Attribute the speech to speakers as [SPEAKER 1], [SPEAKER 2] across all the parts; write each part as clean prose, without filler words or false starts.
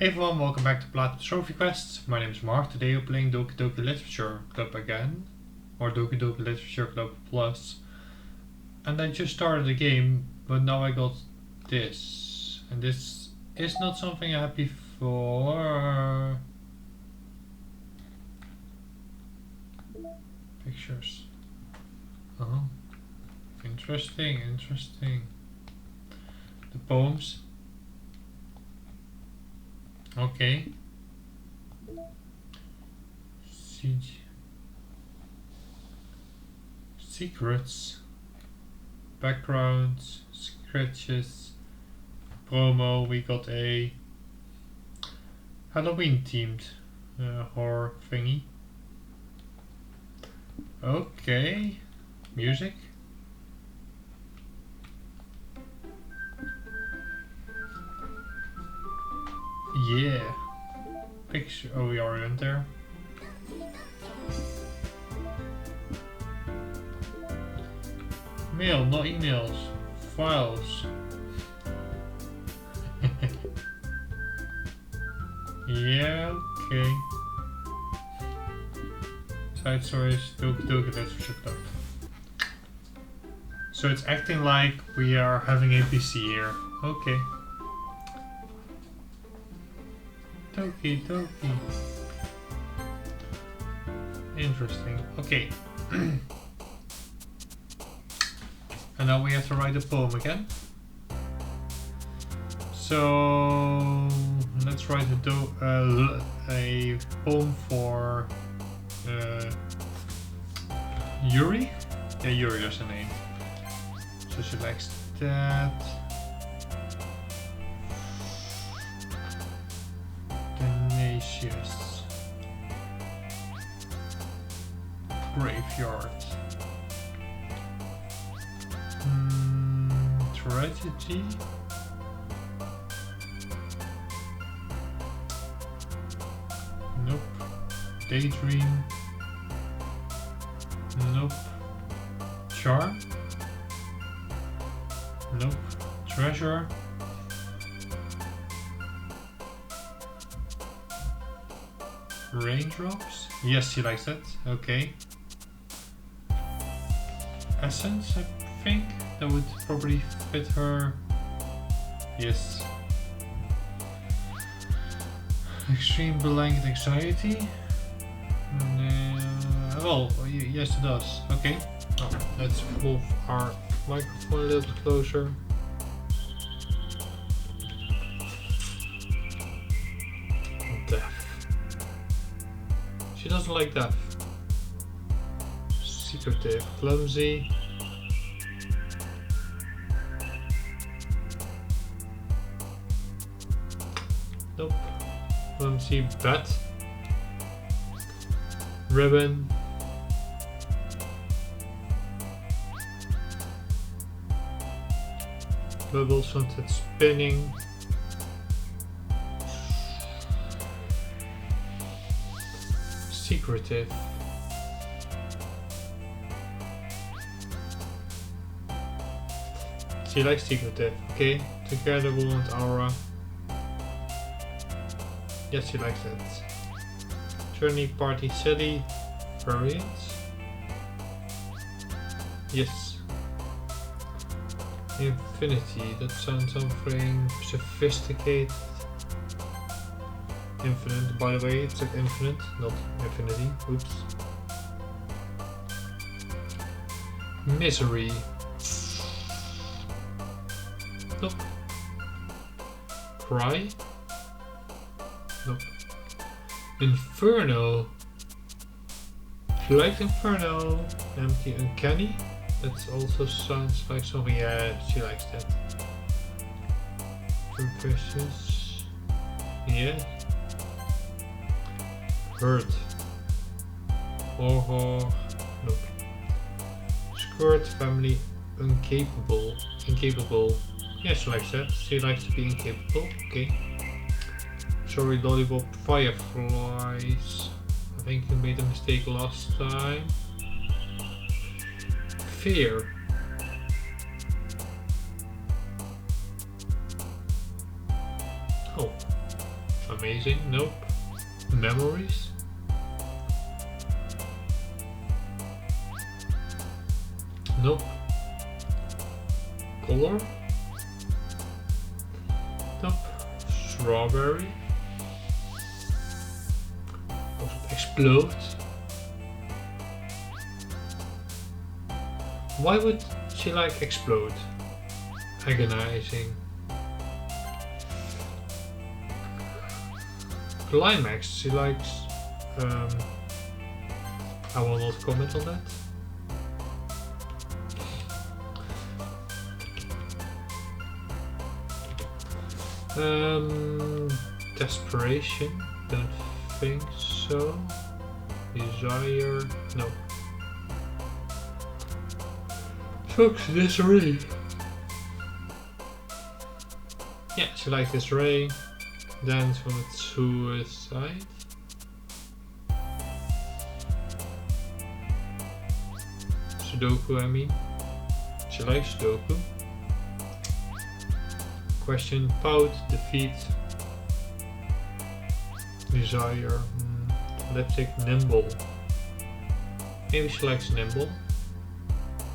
[SPEAKER 1] Hey everyone, welcome back to Platinum Trophy Quest. My name is Mark. Today we're playing Doki Doki Literature Club again. Or Doki Doki Literature Club Plus. And I just started the game, but now I got this. And this is not something I had before. Pictures. Interesting, interesting. The poems. Okay. Secrets. Backgrounds. Scratches. Promo. We got a Halloween themed horror thingy. Okay. Music. Yeah. Picture. Oh, we are in there. Mail, not emails. Files. Yeah, okay. Side stories, Doki Doki Literature Club. So it's acting like we are having a PC here. Okay. Doki Doki. Interesting. Okay. And now we have to write a poem again. So let's write a poem for Yuri. Yeah, Yuri is the name. So she likes that. Tenacious. Graveyard. Tragedy. Nope. Daydream. Nope. Charm. Nope. Treasure. Raindrops? Yes, she likes that. Okay. Essence, I think. That would probably fit her. Yes. Extreme blanket anxiety. Well, yes it does. Okay. Oh, let's move our microphone a little bit closer. Death. She doesn't like death. Secretive, clumsy. Nope. Clumsy, bat. Ribbon. Bubbles wanted spinning. Secretive. She likes secretive. Okay. Together we want aura. Yes, she likes that. Journey, party, silly. Variants. Yes. Infinity. That sounds something sophisticated. Infinite, by the way, it's like infinite, not infinity. Oops. Misery. Nope. Cry. Nope. Inferno. You like Inferno? Empty, uncanny. That also sounds like something. Yeah, she likes that. Suspicious. Yeah. Hurt. Oh, nope. Skirt, family, incapable. Incapable. Yeah, she likes that. She likes to be incapable. Okay. Sorry, lollipop, fireflies. I think you made a mistake last time. Fear. Oh, Amazing. Nope. Memories. Nope. Color. Nope. Strawberry. Explode. Why would she like explode? Agonizing. Climax. She likes. I will not comment on that. Desperation. Don't think so. Desire. No. Folks, disarray. Yeah, she likes disarray. Dance with suicide. Sudoku, I mean. She likes Sudoku. Question, pout, defeat. Desire. Lipstick, nimble. Maybe she likes nimble.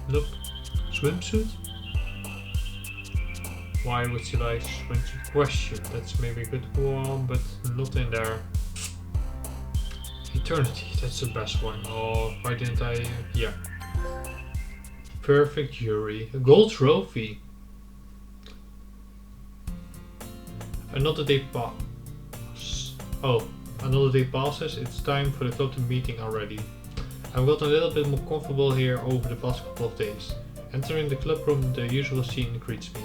[SPEAKER 1] Nope. Swimsuit? Why would she like swimsuit? Question. That's maybe a good one, but not in there. Eternity. That's the best one. Oh, why didn't I? Yeah. Perfect Yuri. A gold trophy. Another day passes. Oh, another day passes. It's time for the club to meeting already. I've gotten a little bit more comfortable here over the past couple of days. Entering the club room, the usual scene greets me.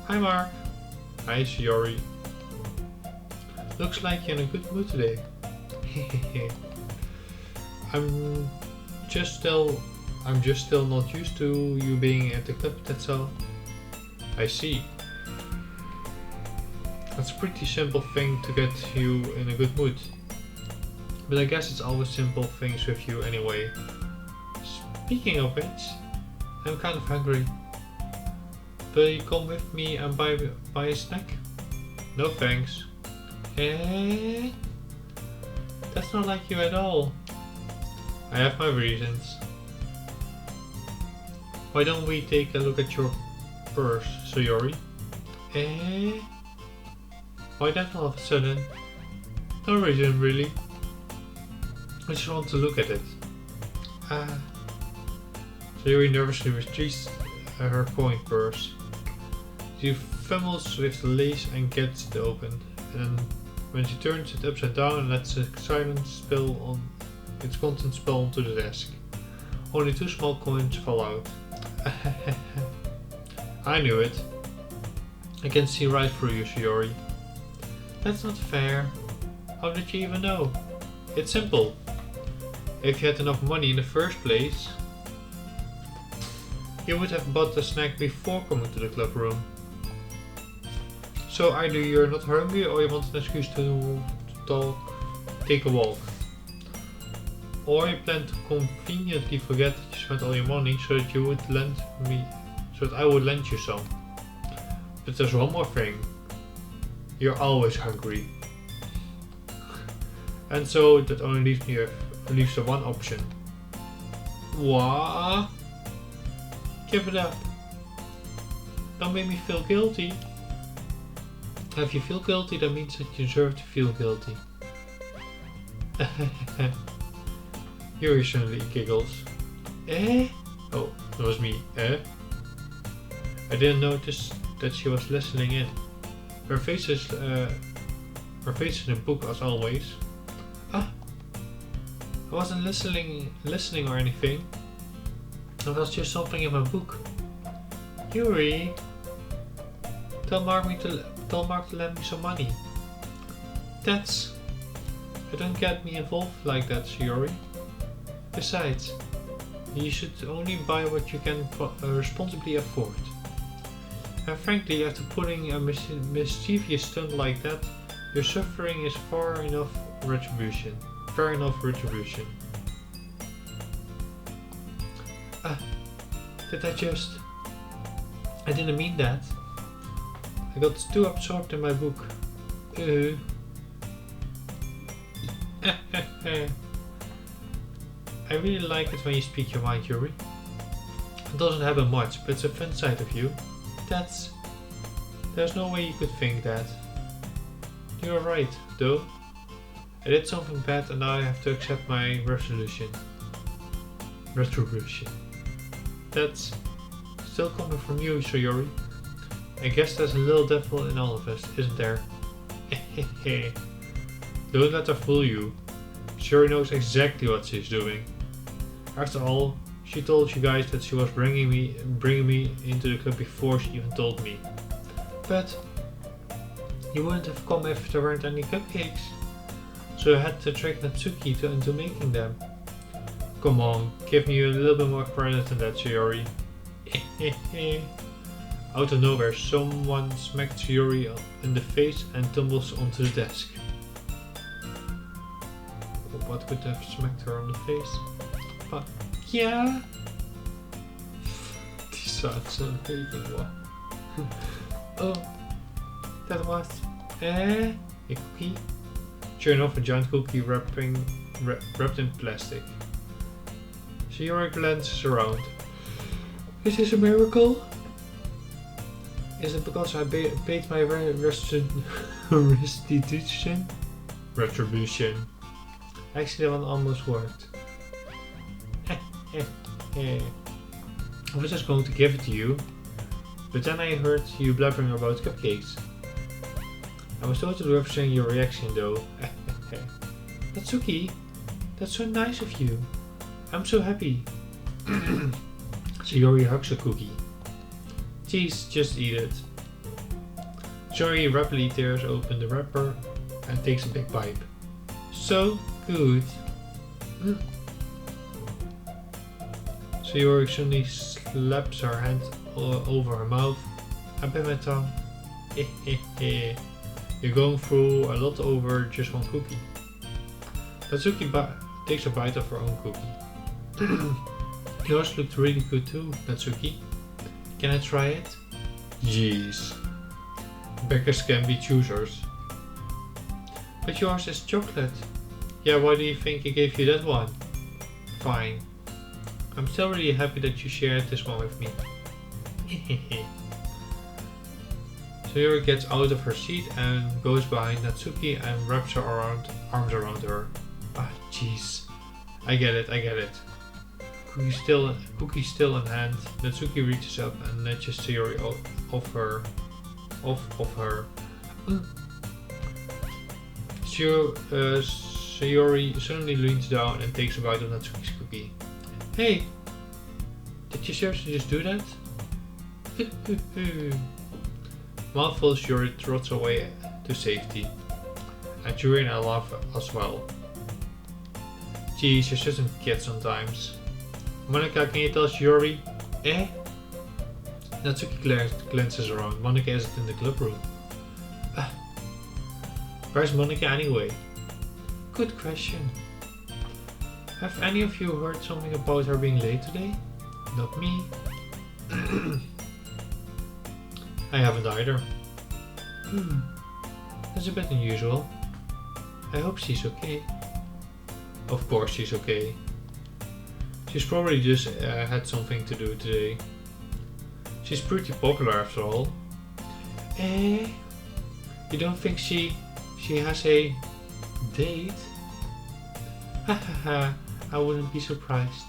[SPEAKER 1] Hi Mark. Hi Sayori. Looks like you're in a good mood today. I'm just still not used to you being at the club, that's all. I see. That's a pretty simple thing to get you in a good mood. But I guess it's always simple things with you anyway. Speaking of which, I'm kind of hungry. Will you come with me and buy a snack? No thanks. Eh? That's not like you at all. I have my reasons. Why don't we take a look at your purse, Sayori? Eh? Why that all of a sudden? No reason really. I just want to look at it. Sayori nervously retrieves her coin purse. She fumbles with the lace and gets it open. And when she turns it upside down and lets the silence spill on its contents spill onto the desk. Only 2 small coins fall out. I knew it. I can see right through you, Sayori. That's not fair. How did you even know? It's simple. If you had enough money in the first place, you would have bought the snack before coming to the club room. So either you're not hungry or you want an excuse to take a walk. Or you plan to conveniently forget that you spent all your money so that I would lend you some. But there's one more thing. You're always hungry. And so that only leaves the one option. What? Give it up. Don't make me feel guilty. If you feel guilty, that means that you deserve to feel guilty. Yuri suddenly giggles. Eh? Oh, that was me. Eh? I didn't notice that she was listening in. Her face is in a book as always. I wasn't listening or anything. It was just something in my book. Yuri, tell Mark to lend me some money. Don't get me involved like that, Sayori. Besides, you should only buy what you can responsibly afford. And frankly, after pulling a mischievous stunt like that, your suffering is fair enough retribution. I didn't mean that. I got too absorbed in my book.
[SPEAKER 2] I really like it when you speak your mind, Yuri. It doesn't happen much, but it's a fun side of you. There's no way you could think that. You're right, though. I did something bad and now I have to accept my retribution. That's still coming from you, Sayori. I guess there's a little devil in all of us, isn't there? Don't let her fool you. Sayori knows exactly what she's doing. After all, she told you guys that she was bringing me into the club before she even told me. But you wouldn't have come if there weren't any cupcakes. So I had to trick Natsuki into making them. Come on, give me a little bit more credit than that, Sayori. Out of nowhere, someone smacked Sayori in the face and tumbles onto the desk. What could have smacked her on the face? But yeah. These are so hating one. Oh, that was a cookie. Sure enough, a giant cookie wrapped in plastic. Sayori glances around. Is this a miracle? Is it because I paid my restitution? Retribution. Actually, that one almost worked. I was just going to give it to you, but then I heard you blabbering about cupcakes. I was totally referencing your reaction though. Natsuki, that's so nice of you. I'm so happy. Sayori hugs a cookie. Jeez, just eat it. Sayori rapidly tears open the wrapper and takes a big bite. So good. Sayori suddenly slaps her hand over her mouth. I bit my tongue. You're going through a lot over just one cookie. Natsuki takes a bite of her own cookie. Yours looked really good too, Natsuki. Can I try it? Jeez. Beggars can be choosers. But yours is chocolate. Yeah, why do you think I gave you that one? Fine. I'm still really happy that you shared this one with me. Sayori gets out of her seat and goes behind Natsuki and wraps her arms around her. Ah, jeez. I get it. Cookie still in hand, Natsuki reaches up and nudges Sayori off her. Sayori suddenly leans down and takes a bite of Natsuki's cookie. Hey! Did you seriously just do that? Mouthful, Yuri trots away to safety. And Yuri and I laugh as well. Geez, you're such a kid sometimes. Monika, can you tell us Yuri? Eh? Natsuki glances around. Monika isn't in the club room. Where's Monika anyway? Good question. Have any of you heard something about her being late today? Not me. I haven't either. That's a bit unusual. I hope she's okay. Of course she's okay. She's probably just had something to do today. She's pretty popular after all. Eh? You don't think she has a date? Hahaha, I wouldn't be surprised.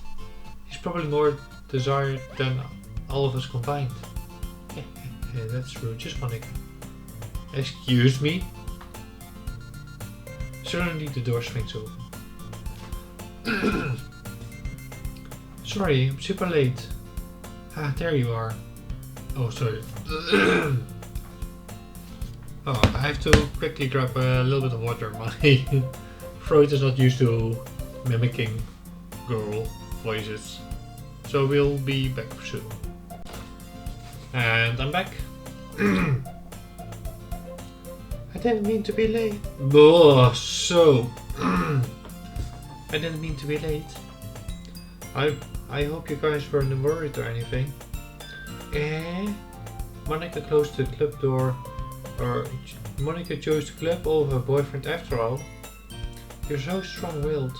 [SPEAKER 2] She's probably more desired than all of us combined. Yeah, that's true, just Monika. Excuse me? Suddenly the door swings open. Sorry, I'm super late. Ah, there you are. Oh, sorry. Oh, I have to quickly grab a little bit of water. My throat is not used to mimicking girl voices. So we'll be back soon. And I'm back. I didn't mean to be late. Oh, so. I didn't mean to be late. I hope you guys weren't worried or anything. Eh? Monika closed the club door. Or Monika chose the club over her boyfriend after all. You're so strong-willed.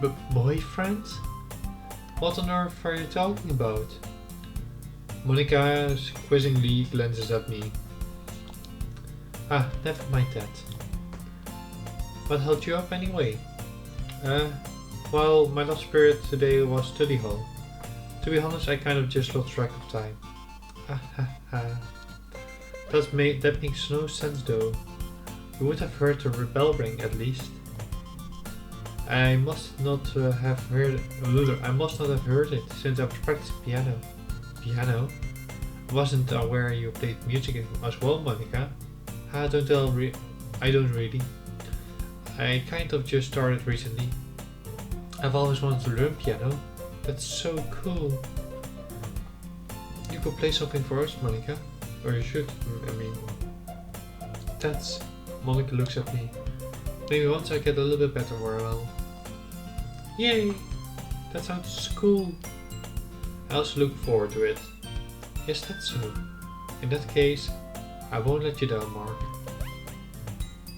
[SPEAKER 2] But boyfriend? What on earth are you talking about? Monika quizzingly glances at me. Ah, never mind that. What held you up anyway? Well, my last period today was study hall. To be honest, I kind of just lost track of time. Ha ha ha. That makes no sense though. You would have heard the bell ring at least. I must not have heard it since I was practicing piano. Piano? I wasn't aware you played music as well, Monika. I don't really. I kind of just started recently. I've always wanted to learn piano. That's so cool. You could play something for us, Monika. Or you should, I mean. That's... Monika looks at me. Maybe once I get a little bit better where I will. Yay! That sounds cool. I also look forward to it. Yes, that's so. In that case, I won't let you down, Mark.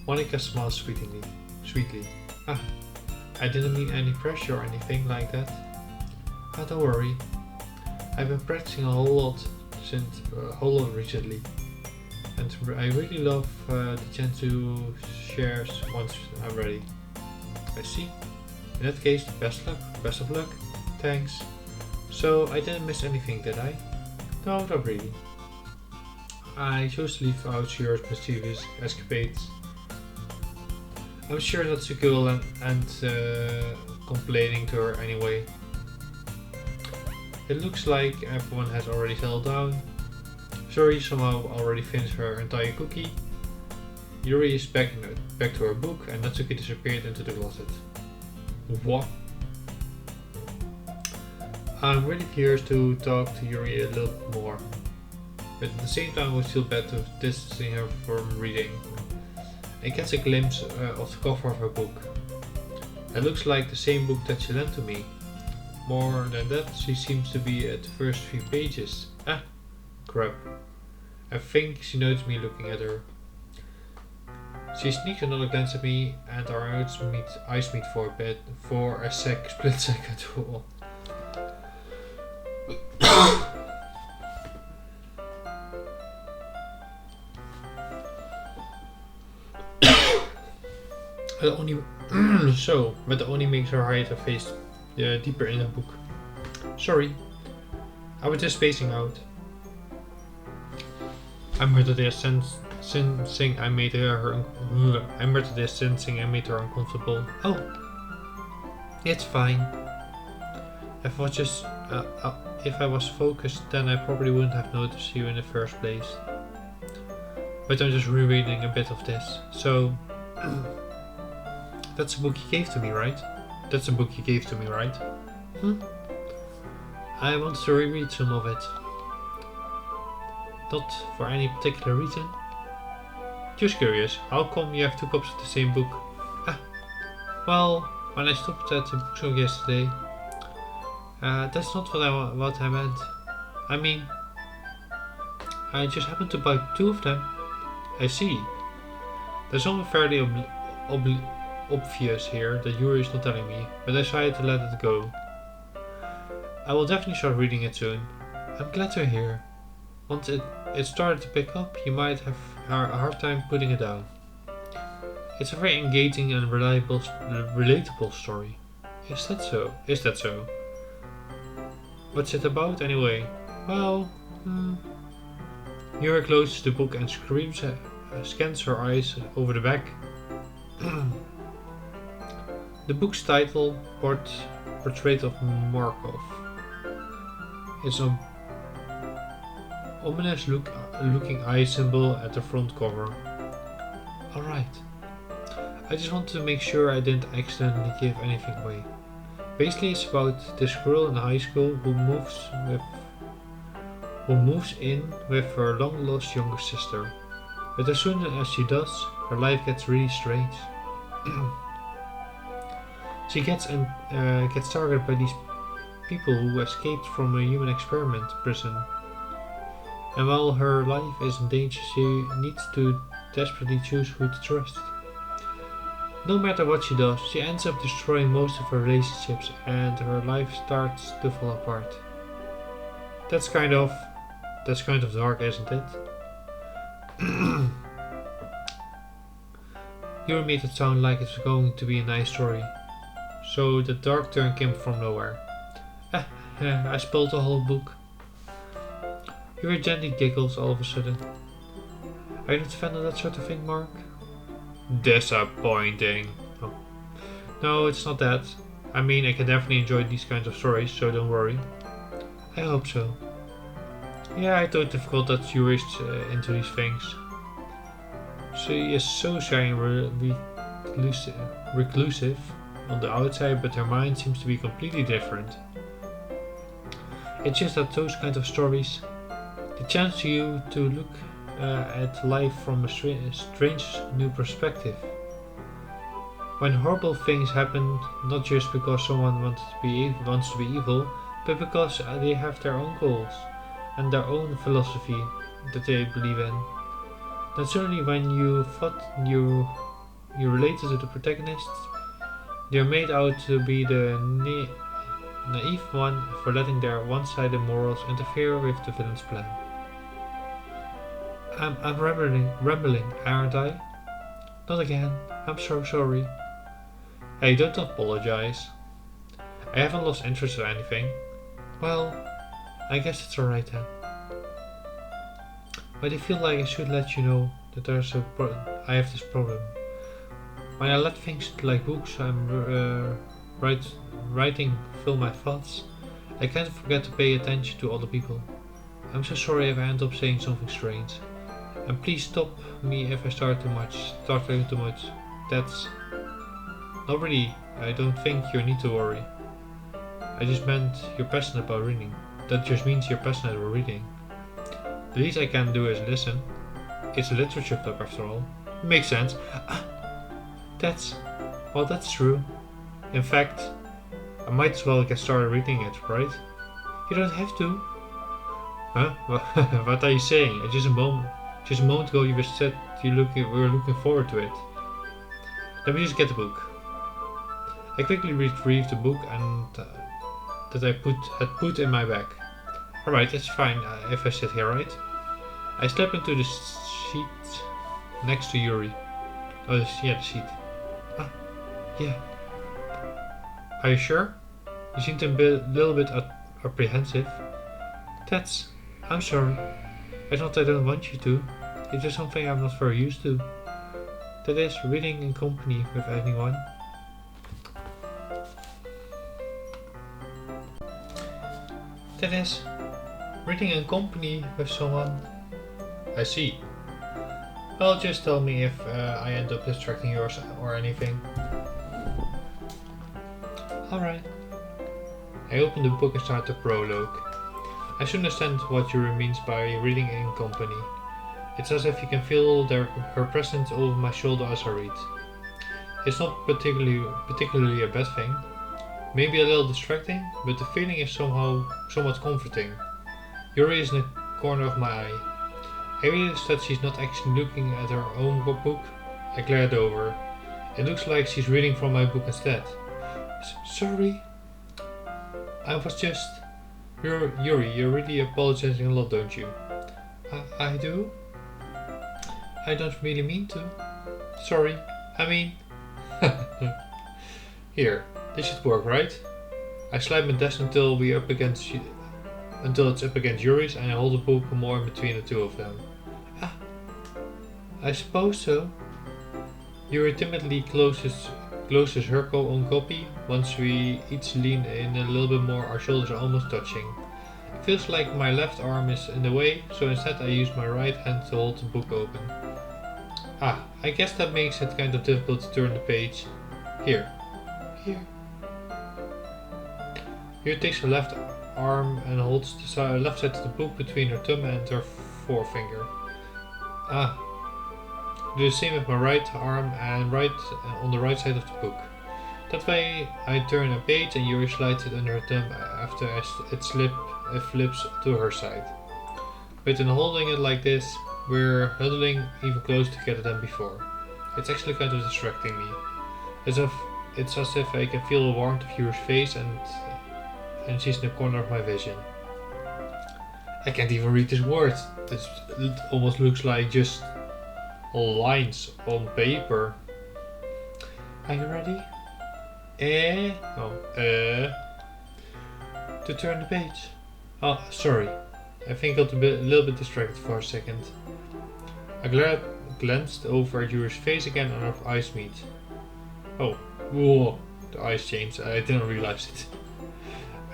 [SPEAKER 2] Monika smiles sweetly. Ah, I didn't mean any pressure or anything like that. Ah, don't worry. I've been practicing a whole lot recently. And I really love the chance to share once I'm ready. I see. In that case, best of luck. Thanks. So, I didn't miss anything, did I? No, not really. I chose to leave out your mischievous escapades. I'm sure Natsuki will and complaining to her anyway. It looks like everyone has already settled down. Sayori somehow already finished her entire cookie. Yuri is back to her book and Natsuki disappeared into the closet. What? I'm really curious to talk to Yuri a little more, but at the same time I would feel bad to distancing her from reading. I get a glimpse of the cover of her book. It looks like the same book that she lent to me. More than that, she seems to be at the first few pages. Ah, crap. I think she noticed me looking at her. She sneaks another glance at me and our eyes meet for a split second. But that only makes her hide her face deeper in the book. Sorry, I was just spacing out. I murdered their sensing I made her uncomfortable. Oh, it's fine. If I was focused, then I probably wouldn't have noticed you in the first place. But I'm just rereading a bit of this. So, that's a book you gave to me, right? I wanted to reread some of it. Not for any particular reason. Just curious, how come you have 2 copies of the same book? Ah, well, when I stopped at the bookshop yesterday, that's not what I meant. I mean, I just happened to buy 2 of them. I see. There's something fairly obvious here that Yuri is not telling me, but I decided to let it go. I will definitely start reading it soon. I'm glad to hear. Once it started to pick up, you might have a hard time putting it down. It's a very engaging and relatable story. Is that so? What's it about anyway? Well, Yuri closes the book and scans her eyes over the back. The book's title, Portrait of Markov. It's an ominous looking eye symbol at the front cover. Alright. I just wanted to make sure I didn't accidentally give anything away. Basically, it's about this girl in high school who moves in with her long lost younger sister. But as soon as she does, her life gets really strange. She gets targeted by these people who escaped from a human experiment prison. And while her life is in danger, she needs to desperately choose who to trust. No matter what she does, she ends up destroying most of her relationships and her life starts to fall apart. That's kind of dark, isn't it? Yuri made it sound like it's going to be a nice story. So the dark turn came from nowhere. I spoiled the whole book. Yuri gently giggles all of a sudden. Are you not a fan of that sort of thing, Mark? Disappointing. Oh. No, it's not that. I mean, I can definitely enjoy these kinds of stories, so don't worry. I hope so. Yeah, I thought it difficult that Yuri's into these things. She is so shy and reclusive on the outside, but her mind seems to be completely different. It's just that those kinds of stories, the chance you to look at life from a strange new perspective. When horrible things happen, not just because someone wants to be evil, but because they have their own goals and their own philosophy that they believe in. Naturally, when you thought you related to the protagonists, they're made out to be the naive one for letting their one-sided morals interfere with the villain's plan. I'm rambling, aren't I? Not again. I'm so sorry. Hey, don't apologize. I haven't lost interest or anything. Well, I guess it's alright then. But I feel like I should let you know that I have this problem. When I let things like books I'm writing fill my thoughts, I kind of forget to pay attention to other people. I'm so sorry if I end up saying something strange. And please stop me if I start talking too much. That's not really. I don't think you need to worry. I just meant you're passionate about reading. That just means you're passionate about reading. The least I can do is listen. It's a literature club after all. Makes sense. That's true. In fact, I might as well get started reading it, right? You don't have to. Huh? What are you saying? Just a moment ago you said we were looking forward to it. Let me just get the book. I quickly retrieved the book and that I had put in my bag. Alright, it's fine if I sit here, right? I step into the seat next to Yuri. Oh, the seat. Yeah. Are you sure? You seem to be a little bit apprehensive. I'm sorry. It's not that I don't want you to. It's just something I'm not very used to. That is, reading in company with anyone. That is, reading in company with someone. I see. Well, just tell me if I end up distracting yours or anything. Alright. I open the book and start the prologue. I should understand what Yuri means by reading in company. It's as if you can feel her presence over my shoulder as I read. It's not particularly a bad thing. Maybe a little distracting, but the feeling is somewhat comforting. Yuri is in the corner of my eye. I realize that she's not actually looking at her own book. I glared over. It looks like she's reading from my book instead. Sorry. I was just... Yuri, you're really apologizing a lot, don't you? I do? I don't really mean to. Sorry. I mean... Here. This should work, right? I slide my desk until it's up against Yuri's and I hold the book more in between the two of them. I suppose so. Yuri timidly closes her own copy. Once we each lean in a little bit more, our shoulders are almost touching. It feels like my left arm is in the way, so instead I use my right hand to hold the book open. I guess that makes it kind of difficult to turn the page. Here. Yuri takes her left arm and holds the left side of the book between her thumb and her forefinger. Do the same with my right arm and on the right side of the book. That way I turn a page and Yuri slides it under her thumb after it flips to her side. But in holding it like this, we're huddling even closer together than before. It's actually kind of distracting me. It's as if I can feel the warmth of Yuri's face and she's in the corner of my vision. I can't even read these words. It almost looks like just lines on paper. Are you ready? To turn the page. Oh, sorry. I think I got a little bit distracted for a second. I glanced over at Yuri's face again and our eyes meet. Oh, whoa, the eyes changed. I didn't realize it.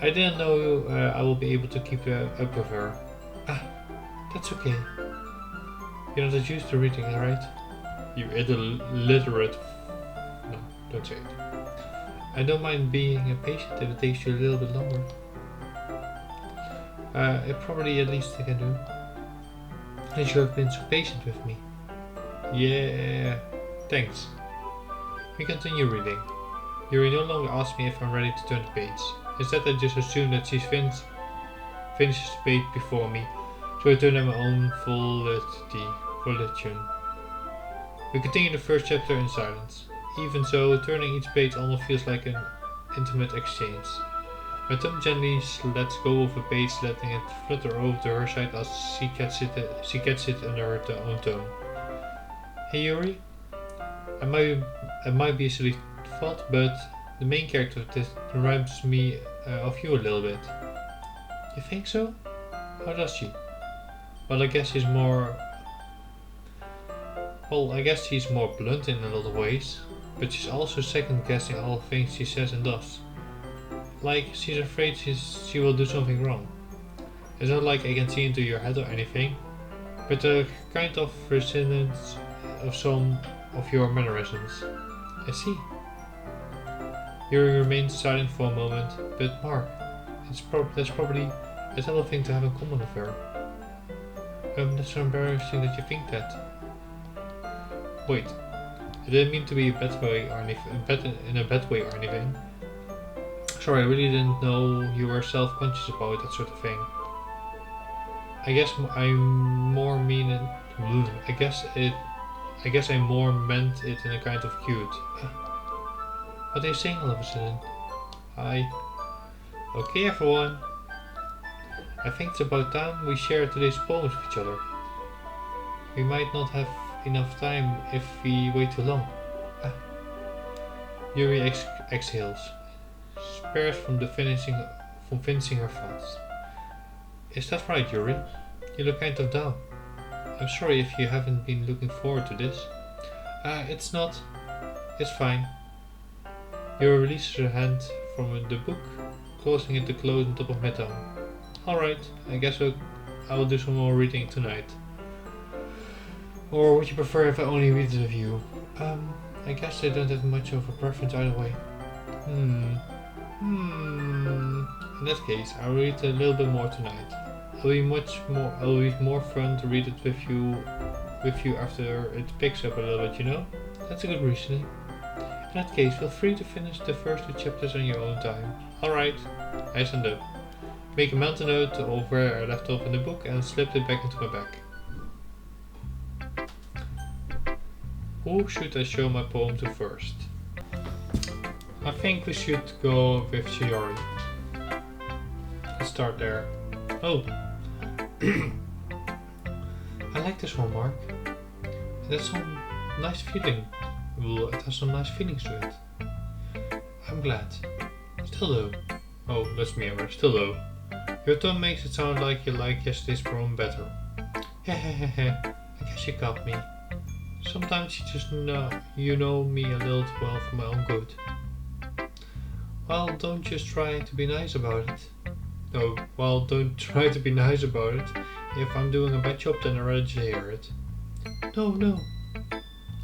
[SPEAKER 2] I didn't know I will be able to keep up with her. Ah, that's okay. You're not used to reading, right? You illiterate. No, don't say it. I don't mind being impatient if it takes you a little bit longer. It probably at least I can do. As you have been so patient with me. Yeah, thanks. We continue reading. Yuri no longer asks me if I'm ready to turn the page. Instead I just assume that she finishes the page before me, so I turn at my own volition. We continue the first chapter in silence. Even so, turning each page almost feels like an intimate exchange. My thumb gently lets go of a page, letting it flutter over to her side as she gets it under her own tongue. Hey Yuri? It might be a silly thought, but the main character of this reminds me of you a little bit. You think so? How does she? Well, I guess she's more blunt in a lot of ways, but she's also second guessing all things she says and does. Like she's afraid she will do something wrong. It's not like I can see into your head or anything, but a kind of resonance of some of your mannerisms. I see. Yuri remains silent for a moment, but Mark, that's probably a terrible thing to have in common with her. That's so embarrassing that you think that. Wait, I didn't mean to be in a bad way or anything. Sorry, I really didn't know you were self-conscious about that sort of thing. I guess I more meant it in a kind of cute. What are you saying all of a sudden? Okay everyone. I think it's about time we share today's poems with each other. We might not have enough time if we wait too long. Yuri exhales, spares from finishing her thoughts. Is that right, Yuri? You look kind of down. I'm sorry if you haven't been looking forward to this. It's not. It's fine. Yuri releases her hand from the book, causing it to close on top of my tongue. Alright, I guess I will do some more reading tonight. Or would you prefer if I only read it with you? I guess I don't have much of a preference either way. In that case, I'll read a little bit more tonight. It'll be more fun to read it with you after it picks up a little bit, you know? That's a good reasoning. In that case, feel free to finish the first 2 chapters on your own time. Alright, I stand up. Make a mental note of where I left off in the book and slipped it back into my bag. Who should I show my poem to first? I think we should go with Sayori. Let's start there. Oh! I like this one, Mark. It has some nice feeling. Well, it has some nice feelings to it. I'm glad. Still though. Oh, that's me, still though. Your tone makes it sound like you like yesterday's poem better. Hehehe, I guess you got me. Sometimes you know me a little too well for my own good. Well, don't just try to be nice about it. Don't try to be nice about it. If I'm doing a bad job, then I'd rather just hear it. No.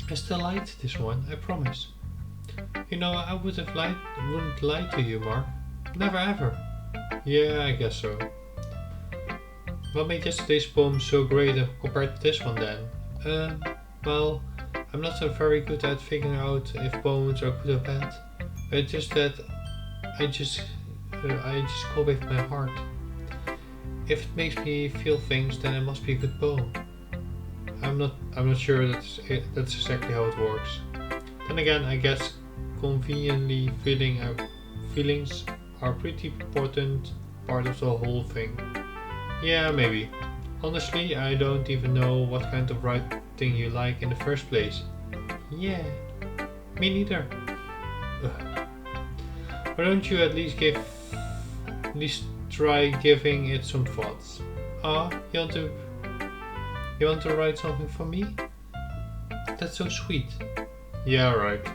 [SPEAKER 2] I still liked this one, I promise. You know, I wouldn't lie to you, Mark. Never ever. Yeah, I guess so. What made yesterday's poem so great compared to this one then? Well, I'm not so very good at figuring out if poems are good or bad. It's just that I just go with my heart. If it makes me feel things, then it must be a good poem. I'm not sure that's exactly how it works. Then again, I guess conveniently feelings are pretty important part of the whole thing. Yeah, maybe. Honestly, I don't even know what kind of writing you like in the first place. Yeah, me neither. Ugh. Why don't you at least try giving it some thoughts? You want to write something for me? That's so sweet. Yeah, right.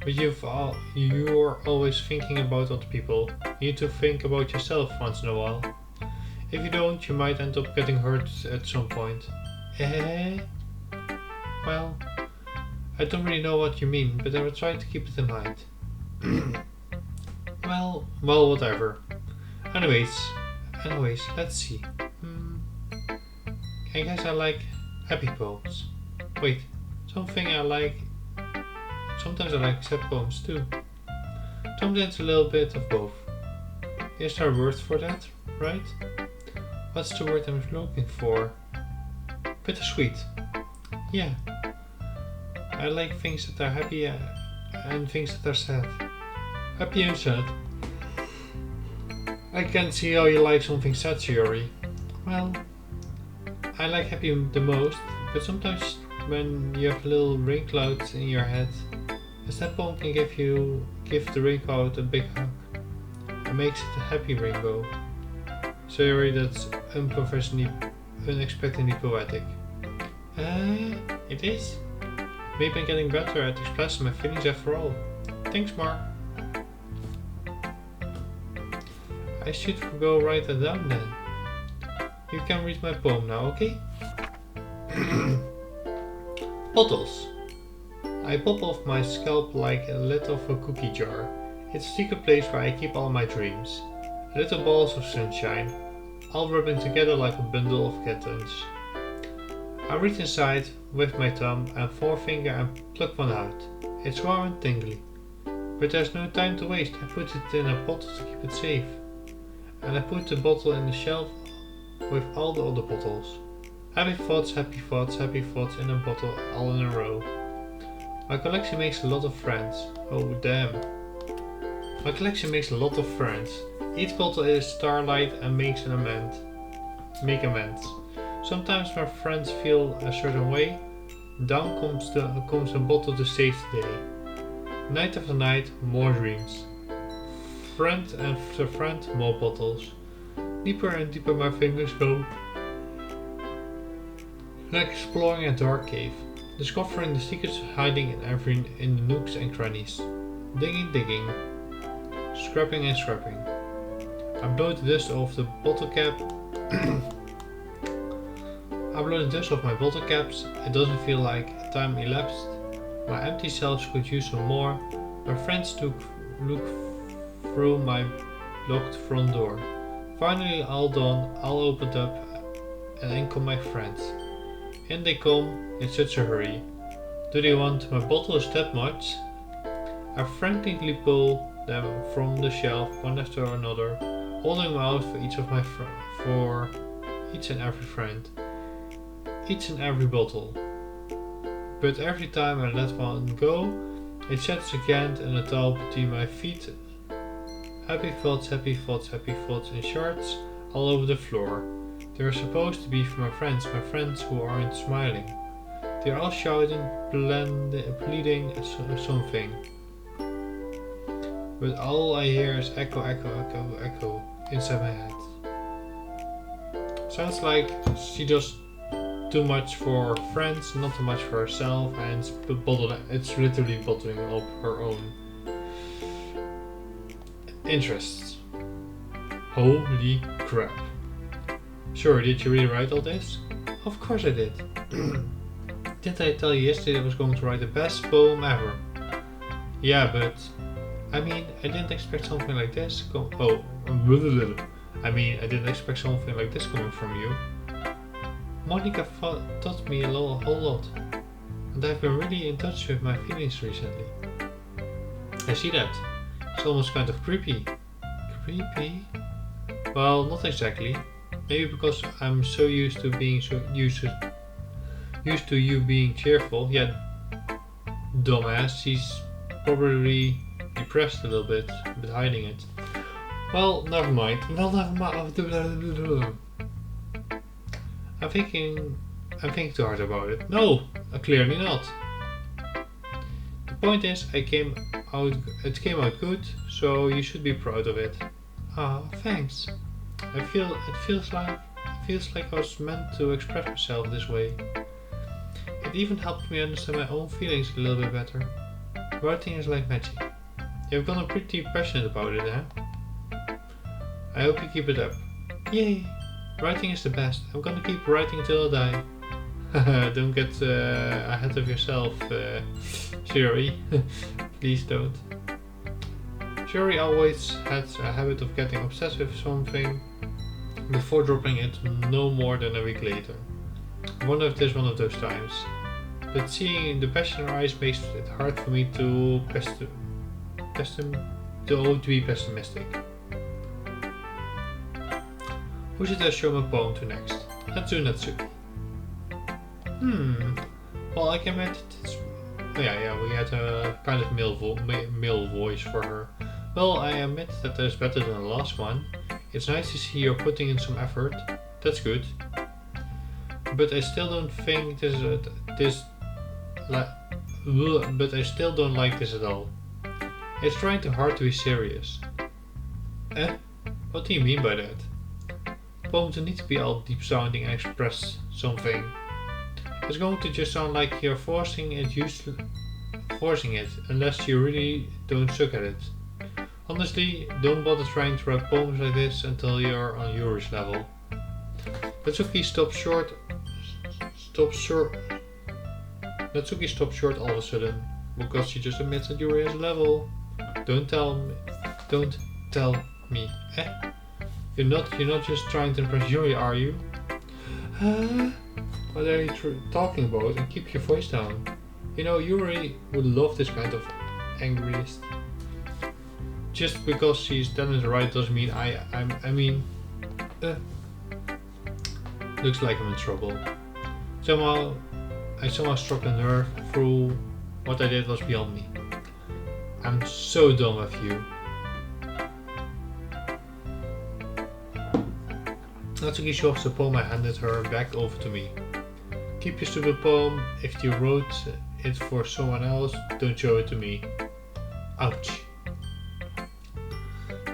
[SPEAKER 2] But you're always thinking about other people. You need to think about yourself once in a while. If you don't, you might end up getting hurt at some point. Well, I don't really know what you mean, but I will try to keep it in mind. well, whatever. Anyways, let's see. I guess I like happy poems. Wait, sometimes I like sad poems too. Sometimes a little bit of both. Is there a word for that, right? What's the word I'm looking for? Bittersweet. Yeah. I like things that are happy and things that are sad. Happy and sad. I can't see how you like something sad, Sayori. Well, I like happy the most, but sometimes when you have little rain clouds in your head, a sad poem can give the rain cloud a big hug and makes it a happy rainbow. Sorry, that's unexpectedly poetic. It is? Maybe I'm getting better at expressing my feelings after all. Thanks, Mark. I should go write that down then. You can read my poem now, okay? Bottles. I pop off my scalp like a lid of a cookie jar. It's a secret place where I keep all my dreams. Little balls of sunshine, all rubbing together like a bundle of kittens. I reach inside with my thumb and forefinger and pluck one out. It's warm and tingly. But there's no time to waste. I put it in a bottle to keep it safe. And I put the bottle in the shelf with all the other bottles. Happy thoughts in a bottle, all in a row. My collection makes a lot of friends. Oh damn. My collection makes a lot of friends. Each bottle is starlight and make amends. Sometimes my friends feel a certain way. Down comes a bottle to save the day. Night after night, more dreams. Friend after friend, more bottles. Deeper and deeper my fingers go. Like exploring a dark cave, discovering the secrets hiding in the nooks and crannies. Digging, scrapping and scrapping. I blow the dust off the bottle cap. I blow the dust off my bottle caps. It doesn't feel like time elapsed. My empty shelves could use some more. My friends look through my locked front door. Finally, all done, all opened up, and in come my friends. In they come in such a hurry. Do they want my bottles that much? I frantically pull them from the shelf one after another, holding them out for each and every friend, each and every bottle. But every time I let one go, it shatters again in a towel between my feet. Happy thoughts in shards all over the floor. They are supposed to be for my friends who aren't smiling. They are all shouting, pleading something. But all I hear is echo inside my head. Sounds like she does too much for her friends, not too much for herself, and it's literally bottling up her own interests. Holy crap. Sure, did you really write all this? Of course I did. Didn't I tell you yesterday I was going to write the best poem ever? Yeah, but I didn't expect something like this I didn't expect something like this coming from you. Monika taught me a whole lot, and I've been really in touch with my feelings recently. I see that. It's almost kind of creepy. Creepy? Well, not exactly. Maybe because I'm so used to you being cheerful. Yeah, dumbass. probably depressed a little bit, but hiding it. Well, never mind. I'm thinking too hard about it. No, clearly not. The point is, it came out good, so you should be proud of it. Ah, thanks. It feels like I was meant to express myself this way. It even helped me understand my own feelings a little bit better. Writing is like magic. You've gotten pretty passionate about it, huh? I hope you keep it up. Yay! Writing is the best. I'm gonna keep writing till I die. Don't get ahead of yourself, Sayori. Please don't. Yuri always had a habit of getting obsessed with something before dropping it no more than a week later. I wonder if this is one of those times. But seeing the passion in her eyes makes it hard for me to be pessimistic. Who should I show my poem to next? Let's do Natsuki. Well, I can admit it's... Yeah, we had a kind of male voice for her. Well, I admit that is better than the last one. It's nice to see you're putting in some effort. That's good. But I still don't think but I still don't like this at all. It's trying too hard to be serious. What do you mean by that? Poems don't need to be all deep sounding and express something. It's going to just sound like you're forcing it unless you really don't suck at it. Honestly, don't bother trying to write poems like this until you're on Yuri's level. Natsuki stopped short all of a sudden because she just admits that Yuri has a level. Don't tell me. You're not just trying to impress Yuri, are you? What are you talking about? And keep your voice down. You know, Yuri would love this kind of angriest. Just because she's telling the right doesn't mean looks like I'm in trouble. I somehow struck a nerve through what I did was beyond me. I'm so done with you. Natsuki shoves the poem I handed her back over to me. Keep your stupid poem. If you wrote it for someone else, don't show it to me. Ouch.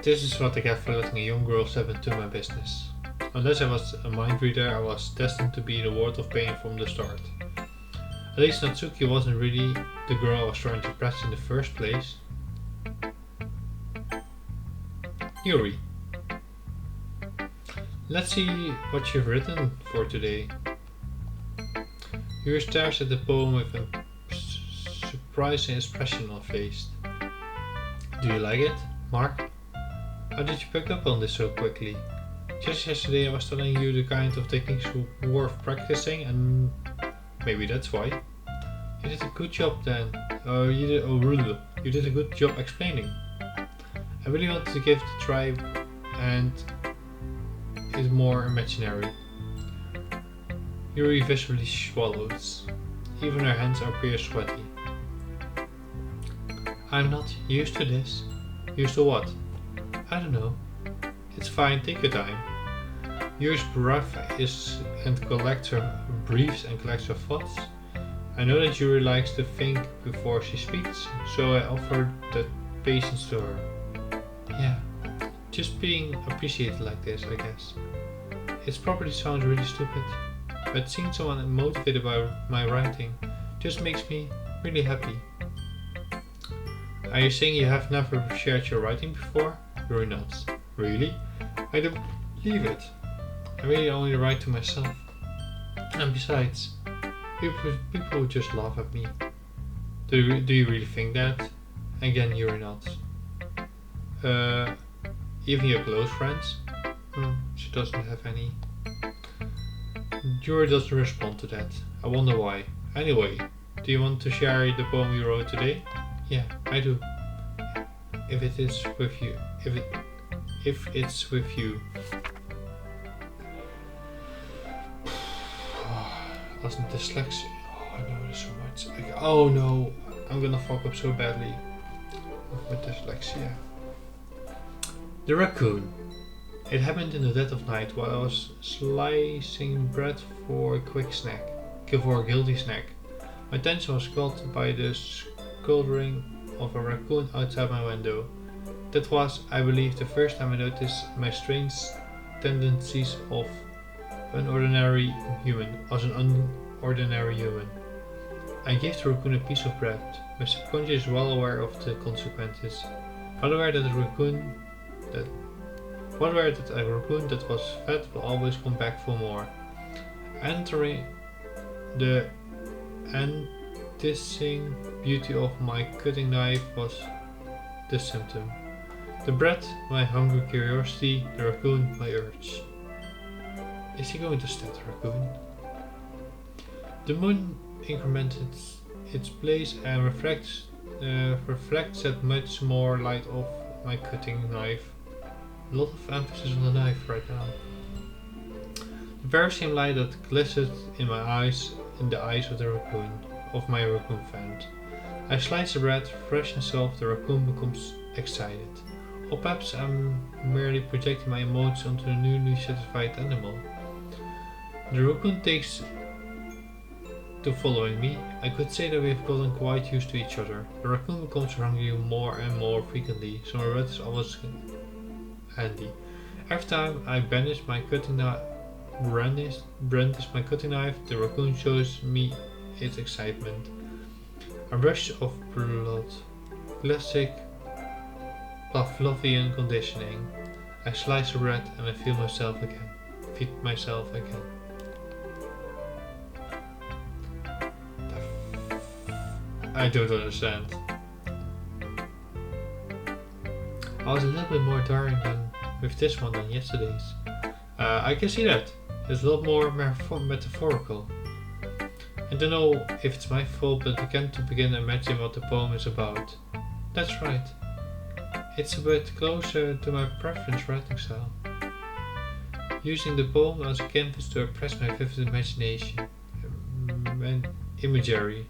[SPEAKER 2] This is what I get for letting a young girl step into my business. Unless I was a mind reader, I was destined to be in a world of pain from the start. At least Natsuki wasn't really the girl I was trying to impress in the first place. Yuri. Let's see what you've written for today. Yuri stares at the poem with a surprising expression on her face. Do you like it, Mark? How did you pick up on this so quickly? Just yesterday I was telling you the kind of techniques worth practicing, and maybe that's why. You did a good job then. You did a good job explaining. I really wanted to give it a try, and it's more imaginary. Yuri visibly swallows. Even her hands appear sweaty. I'm not used to this. Used to what? I don't know. It's fine, take your time. Yuri's breathes and collects her thoughts. I know that Yuri likes to think before she speaks, so I offered that patience to her. Yeah, just being appreciated like this, I guess. It probably sounds really stupid, but seeing someone motivated by my writing just makes me really happy. Are you saying you have never shared your writing before? Yuri nods. Really? I don't believe it. I really only write to myself. And besides, people would just laugh at me. Do you really think that? Again, Yuri nods. Even your close friends? She doesn't have any. Yuri doesn't respond to that. I wonder why. Anyway, do you want to share the poem you wrote today? Yeah, I do. If it's with you. Wasn't dyslexia. Oh, I know this so much. Oh no, I'm gonna fuck up so badly. with dyslexia. The raccoon. It happened in the dead of night while I was slicing bread for a guilty snack. My attention was caught by the scuttling of a raccoon outside my window. That was, I believe, the first time I noticed my strange tendencies as an unordinary human. I gave the raccoon a piece of bread. My subconscious is well aware of the consequences. Well aware that a raccoon that was fed will always come back for more. Entering the enticing beauty of my cutting knife was the symptom. The bread, my hungry curiosity, the raccoon, my urge. Is he going to stab the raccoon? The moon incremented its place and reflects that much more light off my cutting knife. A lot of emphasis on the knife right now. The very same light that glistened in my eyes, in the eyes of my raccoon friend. I slice the bread, fresh and soft. The raccoon becomes excited. Or perhaps I'm merely projecting my emotions onto the newly satisfied animal. The raccoon takes to following me. I could say that we've gotten quite used to each other. The raccoon becomes hungry more and more frequently, so my bread is always handy. Every time I brandish my cutting knife, the raccoon shows me its excitement. A rush of blood. Classic Pavlovian conditioning. I slice the bread and I feed myself again. I don't understand. I was a little bit more tiring with this one than yesterday's. I can see that. It's a lot more metaphorical. I don't know if it's my fault, but I can't begin imagining what the poem is about. That's right. It's a bit closer to my preference writing style. Using the poem as a canvas to express my vivid imagination and imagery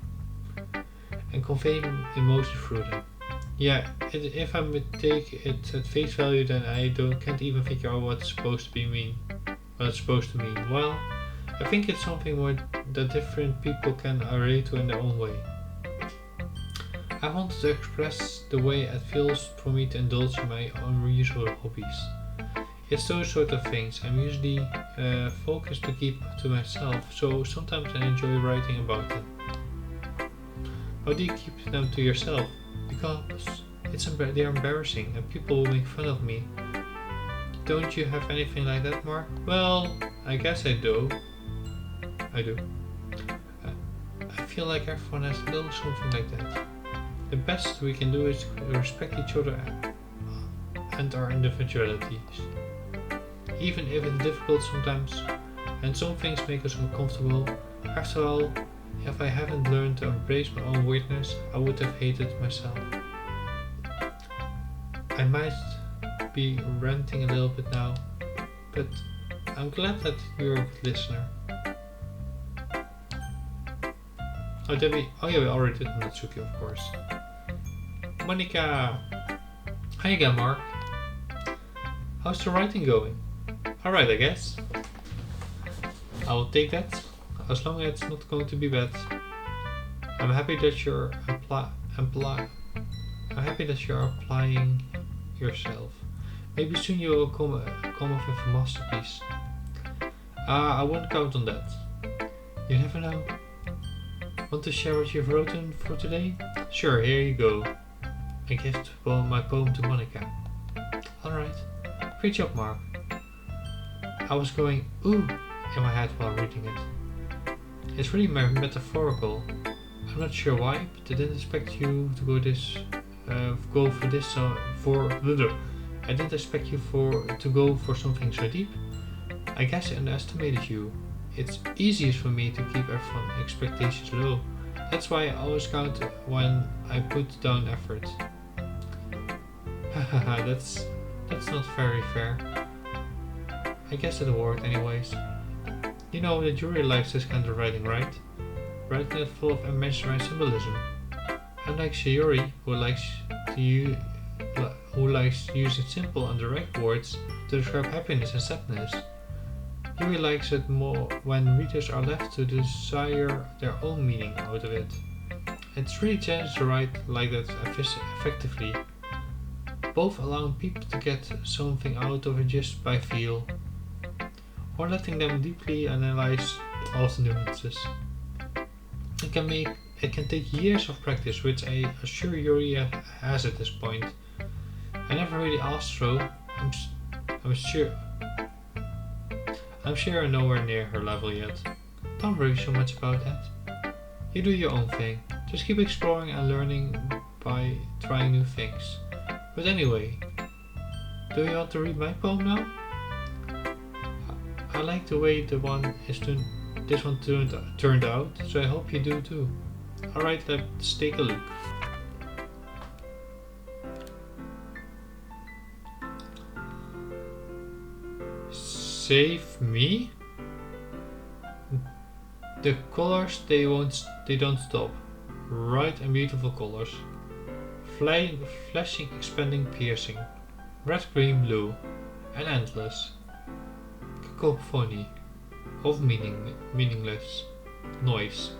[SPEAKER 2] and convey emotion through them. Yeah, if I take it at face value, then I can't even figure out what it's supposed to mean. Well, I think it's something more that different people can relate to in their own way. I wanted to express the way it feels for me to indulge in my unusual hobbies. It's those sort of things I'm usually focused to keep to myself, so sometimes I enjoy writing about them. How do you keep them to yourself? Because they're embarrassing and people will make fun of me. Don't you have anything like that, Mark? Well, I guess I do. I feel like everyone has a little something like that. The best we can do is respect each other and our individualities. Even if it's difficult sometimes, and some things make us uncomfortable. After all, if I haven't learned to embrace my own weirdness, I would have hated myself. I might be ranting a little bit now, but I'm glad that you're a good listener. Oh yeah, we already did Natsuki, of course. Monika! Hi again, Mark. How's the writing going? Alright, I guess. I will take that, as long as it's not going to be bad. I'm happy that you're applying yourself. Maybe soon you will come up with a masterpiece. I won't count on that. You never know. Want to share what you've written for today? Sure, here you go. I gave my poem to Monika. Alright. Great job, Mark. I was going ooh in my head while reading it. It's really metaphorical. I'm not sure why, but I didn't expect you to I didn't expect you to go for something so deep. I guess I underestimated you. It's easiest for me to keep everyone's expectations low. That's why I always count when I put down effort. Hahaha, that's not very fair. I guess it'll work anyways. You know that Yuri likes this kind of writing, right? Writing it full of imaginary symbolism. Unlike Sayori, who likes who likes using simple and direct words to describe happiness and sadness. Yuri likes it more when readers are left to desire their own meaning out of it. It's really challenging to write like that effectively, both allowing people to get something out of it just by feel, or letting them deeply analyze all the nuances. It can take years of practice, which I assure Yuri has at this point. I never really asked though. I'm sure I'm nowhere near her level yet. Don't worry so much about that. You do your own thing. Just keep exploring and learning by trying new things. But anyway, do you want to read my poem now? I like the way this one turned out, so I hope you do too. Alright, let's take a look. Save me? The colors, they don't stop. Bright and beautiful colors. Flashing, expanding, piercing. Red, green, blue. And endless. Cacophony. Of meaningless. Noise.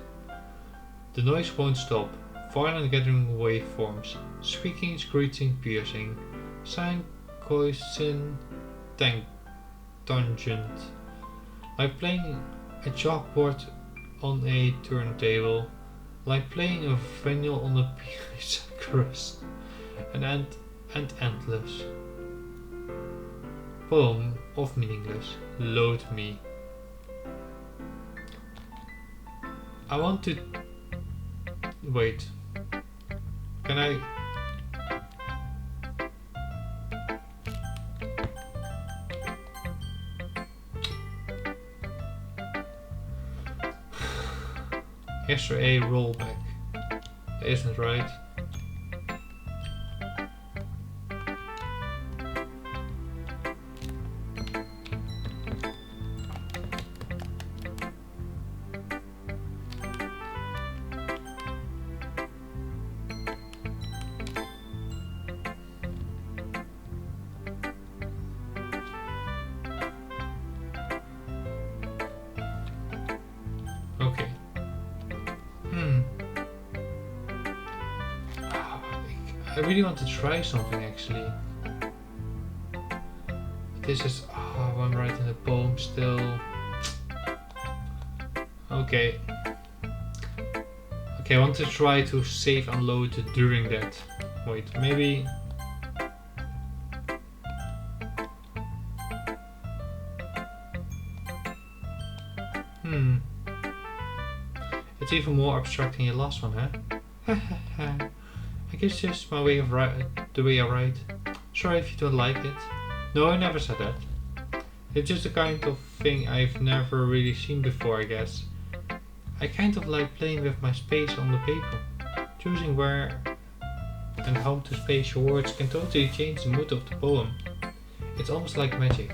[SPEAKER 2] The noise won't stop. Violent gathering waveforms. Squeaking, screeching, piercing. Sign, coisin, tangent. Like playing a chalkboard on a turntable. Like playing a vinyl on a pizza crust. And endless. Poem of meaningless. Load me. I want to... Wait. Can I... Extra A rollback. That isn't right. Okay. I really want to try something actually. This is... I'm writing the poem still. Okay. Okay, I want to try to save and load during that. Wait, maybe... It's even more abstract than your last one, huh? I guess it's just my way of the way I write. Sorry if you don't like it. No, I never said that. It's just the kind of thing I've never really seen before, I guess. I kind of like playing with my space on the paper. Choosing where and how to space your words can totally change the mood of the poem. It's almost like magic.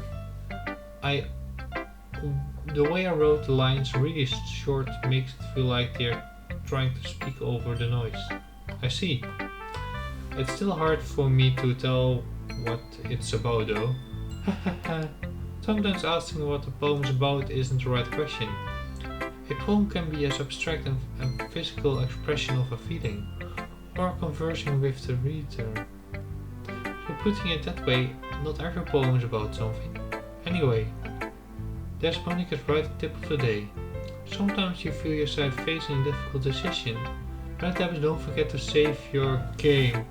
[SPEAKER 2] The way I wrote the lines really short makes it feel like they're trying to speak over the noise. I see. It's still hard for me to tell what it's about though. Sometimes asking what a poem's about isn't the right question. A poem can be as abstract and physical expression of a feeling, or conversing with the reader. So putting it that way, not every poem is about something. Anyway, there's Monika's right tip of the day. Sometimes you feel yourself facing a difficult decision. When that happens, don't forget to save your game.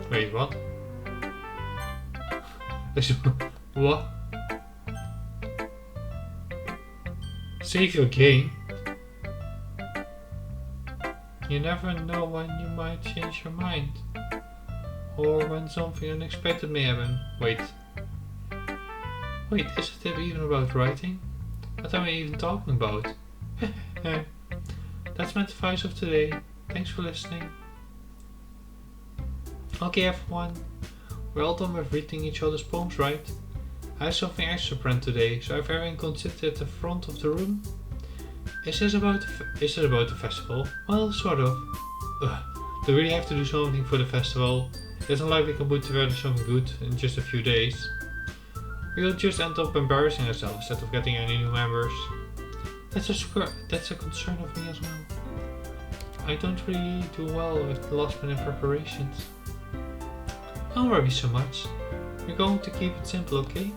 [SPEAKER 2] Wait, what? What? Save your game? You never know when you might change your mind. Or when something unexpected may happen. Wait, is the tip even about writing? What am I even talking about? That's my advice of today. Thanks for listening. Okay everyone, we're all done with reading each other's poems, right? I have something extra planned today, so if everyone can sit at the front of the room. Is this about the festival? Well, sort of. Do we really have to do something for the festival? It's not like we can put together something good in just a few days. We'll just end up embarrassing ourselves instead of getting any new members. That's a concern of me as well. I don't really do well with last minute preparations. Don't worry so much. We're going to keep it simple, okay?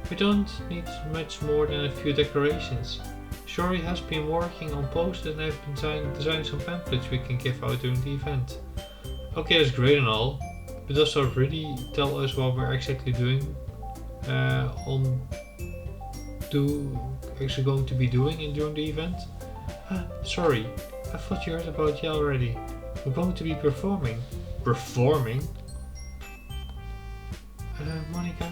[SPEAKER 2] We don't need much more than a few decorations. Sayori has been working on posters and I've been designing some pamphlets we can give out during the event. Okay, that's great and all, but does that really tell us what we're exactly doing actually going to be doing during the event? Sorry, I thought you heard about it already. We're going to be performing. Performing? Monika?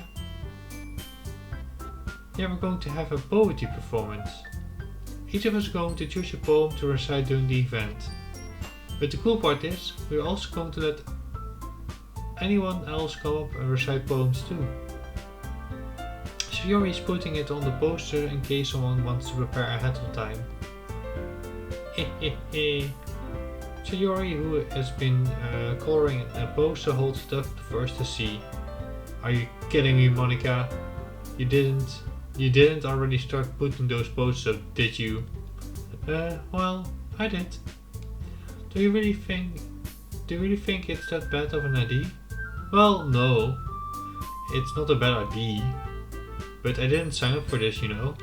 [SPEAKER 2] Yeah, we're going to have a poetry performance. Each of us is going to choose a poem to recite during the event. But the cool part is, we're also going to let anyone else come up and recite poems too. Sayori is putting it on the poster in case someone wants to prepare ahead of time. Sayori, who has been coloring a poster, holds it up for us to see. Are you kidding me, Monika? You didn't already start putting those posters up, did you? Well, I did. Do you really think it's that bad of an idea? Well, no. It's not a bad idea. But I didn't sign up for this, you know.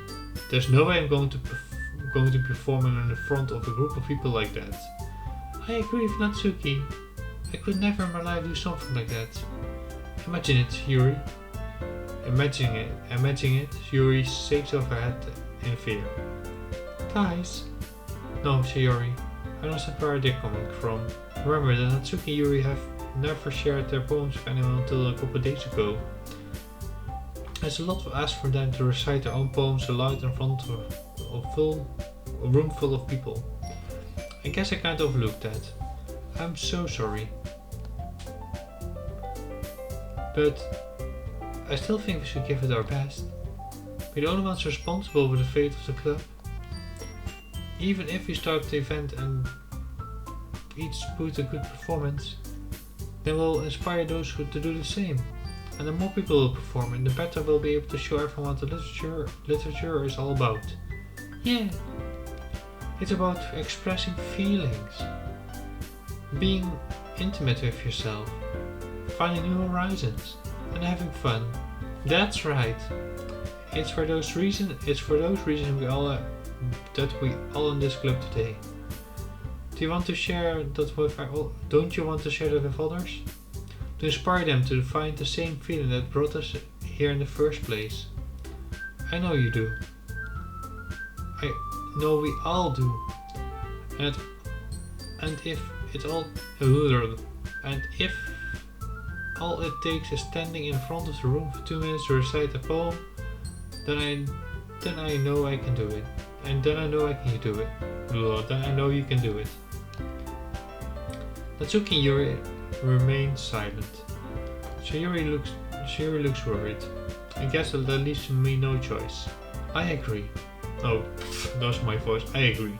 [SPEAKER 2] There's no way I'm going to be performing in the front of a group of people like that. I agree with Natsuki. I could never in my life do something like that. Imagine it, Yuri. Imagining it, Yuri shakes off her head in fear. Guys. No, Sayori. I understand where they're coming from. Remember that Natsuki and Yuri have never shared their poems with anyone until a couple days ago. It's a lot to ask for them to recite their own poems aloud in front of a room full of people. I guess I kind of overlooked that. I'm so sorry. But I still think we should give it our best. We're the only ones responsible for the fate of the club. Even if we start the event and each put a good performance, then we'll inspire those who to do the same. And the more people will perform, and the better we'll be able to show everyone what the literature is all about. Yeah, it's about expressing feelings, being intimate with yourself, finding new horizons, and having fun. That's right. It's for those reasons we all in this club today. Do you want to share that with don't you want to share that with others? To inspire them to find the same feeling that brought us here in the first place. I know you do. I know we all do. And if all it takes is standing in front of the room for 2 minutes to recite a poem, then I know I can do it. And then I know I can do it. Then I know you can do it. Natsuki and Yuri remain silent. Sayori looks worried. I guess that leaves me no choice. I agree. Oh, that was my voice. I agree.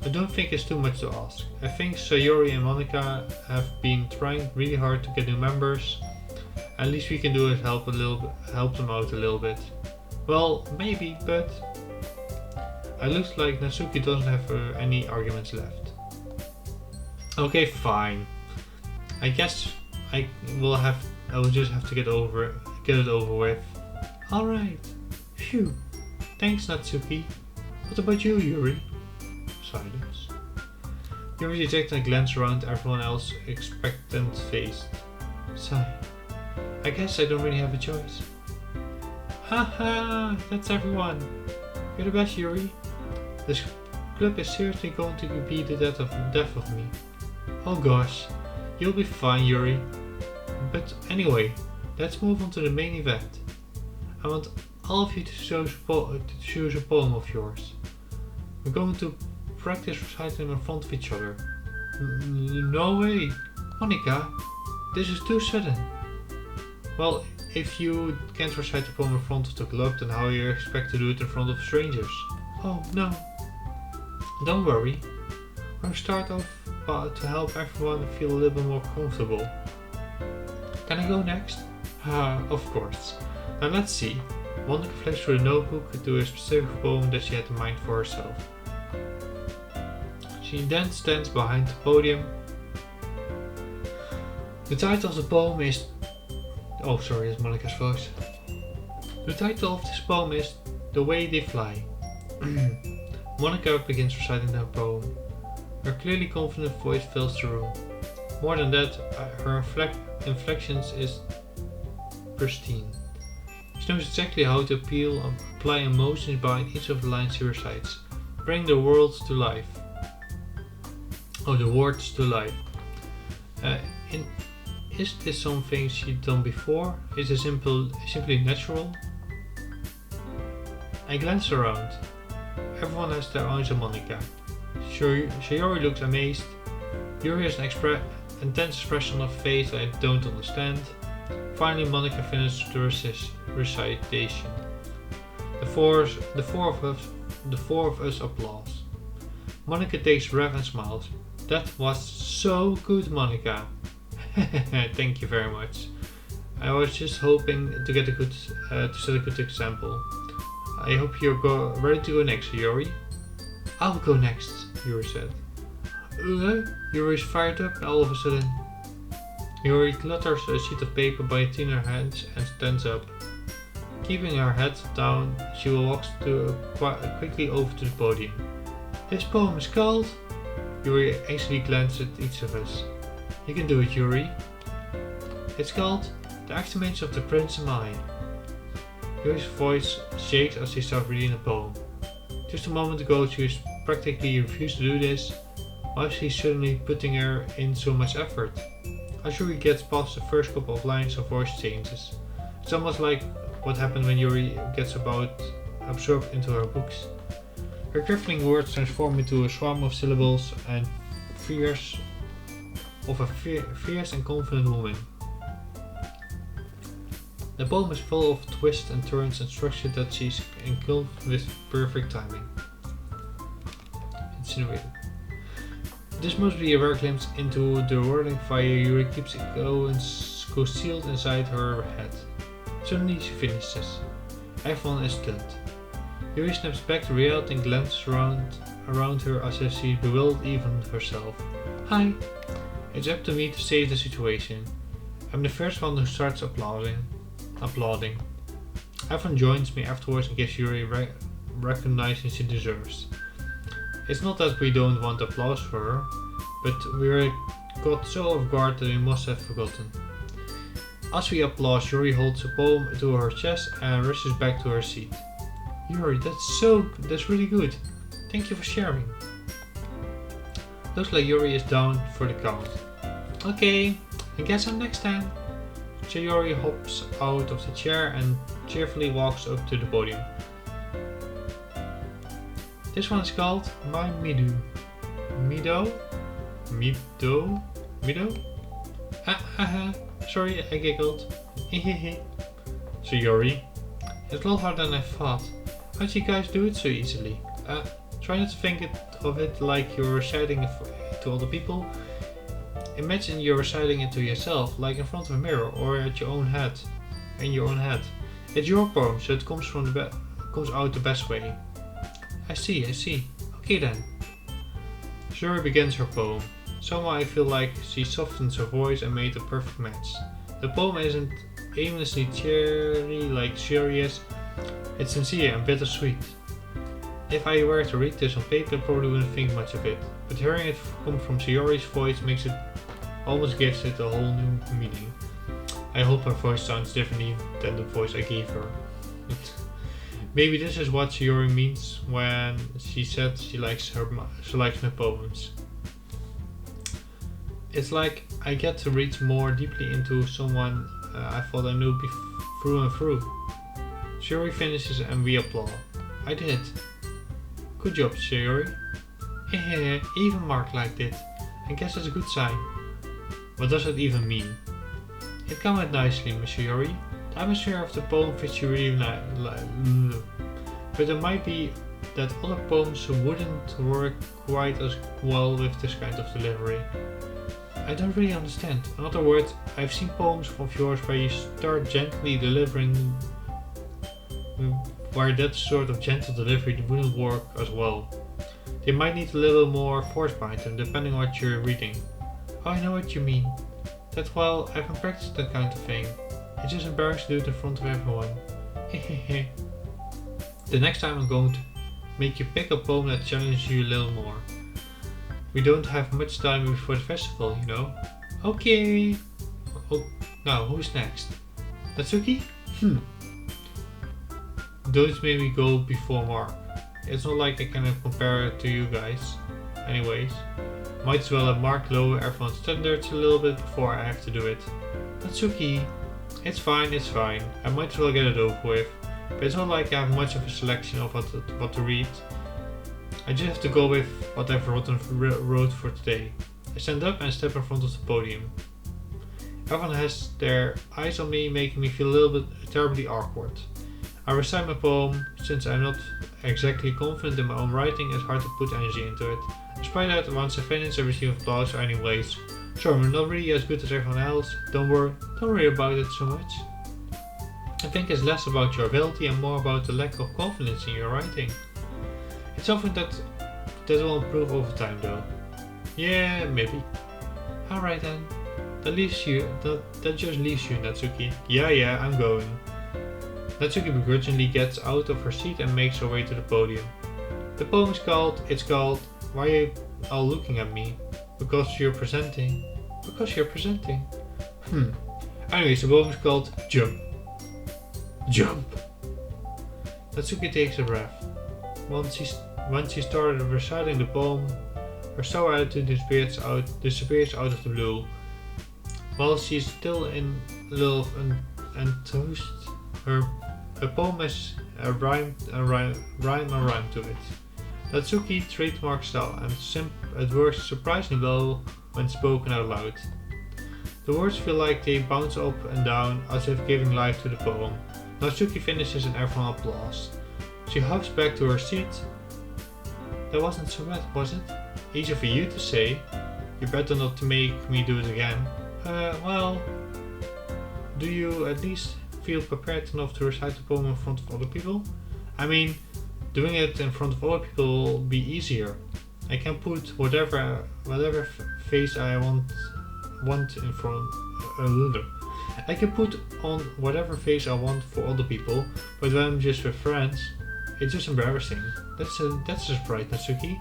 [SPEAKER 2] I don't think it's too much to ask. I think Sayori and Monika have been trying really hard to get new members. At least we can do is help them out a little bit. Well, maybe, but it looks like Natsuki doesn't have any arguments left. Okay, fine. I guess I will just have to get it over with. Alright. Phew. Thanks, Natsuki. What about you, Yuri? Silence. Yuri ejects and glances around everyone else expectant faced. Sigh. I guess I don't really have a choice. Haha, that's everyone. You're the best, Yuri. This club is seriously going to be the death of me. Oh gosh, you'll be fine, Yuri. But anyway, let's move on to the main event. I want all of you to choose a poem of yours. We're going to practice reciting in front of each other. No way, Monika, this is too sudden. Well, if you can't recite a poem in front of the club, then how you expect to do it in front of strangers? Oh no. Don't worry. We'll start off to help everyone feel a little bit more comfortable. Can I go next? Of course. Now let's see. Monika flips through the notebook to a specific poem that she had in mind for herself. She then stands behind the podium. The title of the poem is... Oh, sorry, that's Monika's voice. The title of this poem is The Way They Fly. Monika begins reciting her poem. Her clearly confident voice fills the room. More than that, her inflections is pristine. She knows exactly how to apply emotions behind each of the lines she recites, bring the words to life. Is this something she'd done before? Is it simply natural? I glance around. Everyone has their eyes on Monika. Sayori looks amazed. Yuri has an intense expression on her face that I don't understand. Finally, Monika finishes the recitation. The four of us applaud. Monika takes a breath and smiles. That was so good, Monika. Thank you very much. I was just hoping to get to set a good example. I hope you're ready to go next, Yuri. I'll go next, Yuri said. Yuri is fired up and all of a sudden Yuri clutters a sheet of paper between her hands and stands up. Keeping her head down, she walks quickly over to the podium. This poem is called... Yuri anxiously glances at each of us. You can do it, Yuri. It's called The Exclamation of the Prince and I. Yuri's voice shakes as she starts reading the poem. Just a moment ago she practically refused to do this. Why is she suddenly putting in so much effort? As Yuri gets past the first couple of lines, her voice changes. It's almost like what happened when Yuri gets absorbed into her books. Her crippling words transform into a swarm of syllables and fierce and confident woman. The poem is full of twists and turns and structure that she's engulfed with perfect timing. Insinuated. This must be a rare glimpse into the whirling fire Yuri keeps concealed inside her head. Suddenly she finishes. Everyone is stunned. Yuri snaps back to reality and glances around her as if she's bewildered even herself. Hi. It's up to me to save the situation. I'm the first one who starts applauding. Everyone joins me afterwards and gives Yuri recognition she deserves. It's not that we don't want applause for her, but we got so off guard that we must have forgotten. As we applaud, Yuri holds a poem to her chest and rushes back to her seat. Yuri, that's really good. Thank you for sharing. Looks like Yuri is down for the count. Okay, I guess I'm next time. Sayori hops out of the chair and cheerfully walks up to the podium. This one is called My Mido. Mido? Sorry, I giggled. Sayori, it's a lot harder than I thought. How'd you guys do it so easily? Try not to think of it like you're reciting it to other people. Imagine you're reciting it to yourself, like in front of a mirror or at your own head. In your own head. It's your poem, so it comes out the best way. I see. Okay then. Sayori begins her poem. Somehow I feel like she softens her voice and made a perfect match. The poem isn't aimlessly cheery like serious. It's sincere and bittersweet. If I were to read this on paper, I probably wouldn't think much of it. But hearing it come from Sayori's voice almost gives it a whole new meaning. I hope her voice sounds differently than the voice I gave her. Maybe this is what Sayori means when she said she likes my poems. It's like I get to read more deeply into someone I thought I knew through and through. Sayori finishes and we applaud. I did. Good job, Sayori. Even Mark liked it. I guess that's a good sign. What does that even mean? It came out nicely, Miss Yuri. The atmosphere of the poem fits you really but there might be that other poems wouldn't work quite as well with this kind of delivery. I don't really understand. In other words, I've seen poems of yours where you start gently delivering, where that sort of gentle delivery wouldn't work as well. They might need a little more force behind them, depending on what you're reading. Oh, I know what you mean. That while I haven't practiced that kind of thing, it's just embarrassing to do it in front of everyone. Hehehe. The next time I'm going to make you pick a poem that challenges you a little more. We don't have much time before the festival, you know. Okay. Oh, now who's next? Natsuki? Don't make me go before Mark. It's not like I can compare it to you guys. Anyways, might as well let Mark lower everyone's standards a little bit before I have to do it. Natsuki, it's fine. I might as well get it over with. But it's not like I have much of a selection of what to read. I just have to go with what I've wrote for today. I stand up and step in front of the podium. Everyone has their eyes on me, making me feel a little bit terribly awkward. I recite my poem. Since I'm not exactly confident in my own writing, it's hard to put energy into it. Despite that, once I finish, I receive applause anyways. Sure, I'm not really as good as everyone else. Don't worry about it so much. I think it's less about your ability and more about the lack of confidence in your writing. It's something that will improve over time though. Yeah, maybe. Alright then. That just leaves you, Natsuki. Yeah, I'm going. Natsuki begrudgingly gets out of her seat and makes her way to the podium. The poem is called Why Are You All Looking At Me? Because you're presenting. Anyways, the poem is called Jump. Natsuki takes a breath. Once she started reciting the poem, her sour attitude disappears out of the blue. While she's still in love and enthused, her poem has a rhyme to it. Natsuki trademark style, and it works surprisingly well when spoken out loud. The words feel like they bounce up and down as if giving life to the poem. Natsuki finishes and everyone applauds. She hops back to her seat. That wasn't so bad, was it? Easy for you to say. You better not to make me do it again. Well, do you at least feel prepared enough to recite the poem in front of other people? I mean, doing it in front of other people will be easier. I can put whatever face I want in front. I can put on whatever face I want for other people, but when I'm just with friends, it's just embarrassing. That's a surprise, Natsuki.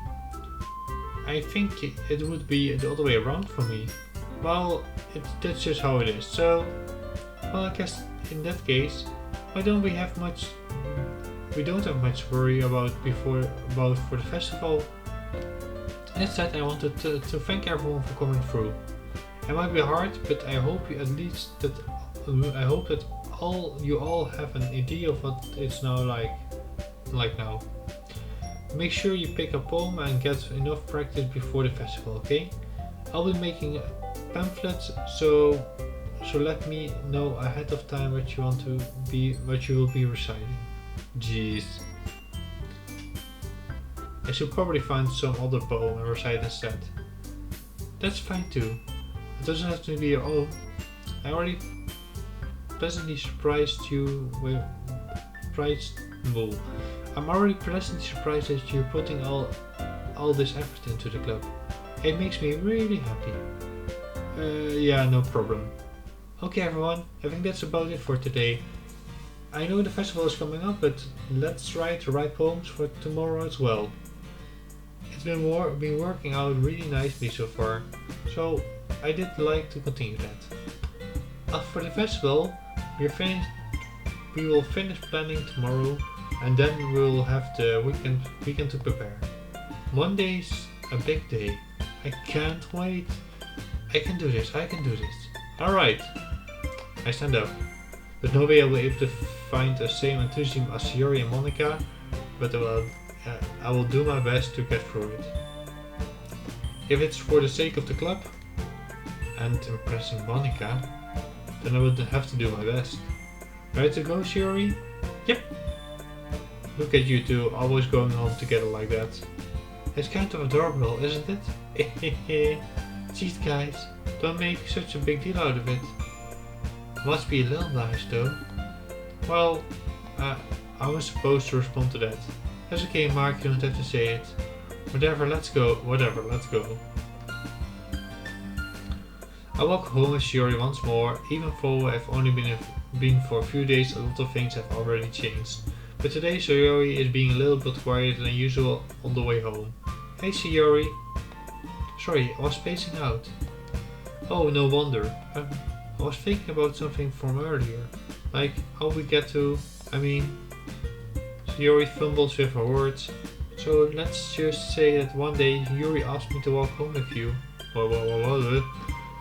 [SPEAKER 2] I think it would be the other way around for me. Well, that's just how it is. So, well, I guess in that case, we don't have much to worry about for the festival. Instead, I wanted to thank everyone for coming through. It might be hard, but I hope that you all have an idea of what it's now like now. Make sure you pick a poem and get enough practice before the festival, okay? I'll be making pamphlets, so let me know ahead of time what you will be reciting. Jeez. I should probably find some other poem and recite instead. That's fine too. It doesn't have to be your own. I already pleasantly surprised you with I'm already pleasantly surprised that you're putting all this effort into the club. It makes me really happy. Yeah, no problem. Okay everyone, I think that's about it for today. I know the festival is coming up, but let's try to write poems for tomorrow as well. It's been working out really nicely so far, so I did like to continue that. For the festival, we will finish planning tomorrow, and then we'll have the weekend to prepare. Monday's a big day. I can't wait. I can do this. Alright. I stand up. But no way I will be able to find the same enthusiasm as Yuri and Monika, but I will do my best to get through it. If it's for the sake of the club and impressing Monika, then I would have to do my best. Ready to go, Sayori? Yep. Look at you two, always going home together like that. It's kind of adorable, isn't it? Jeez guys, don't make such a big deal out of it. Must be a little nice though. Well, I was supposed to respond to that. That's okay Mark, you don't have to say it. Whatever, let's go. I walk home with Sayori once more, even though I've only been for a few days, a lot of things have already changed. But today Sayori is being a little bit quieter than usual on the way home. Hey Sayori. Sorry, I was spacing out. Oh, no wonder. I was thinking about something from earlier. Like how we get to... Sayori fumbles with her words. So let's just say that one day Yuri asked me to walk home with you.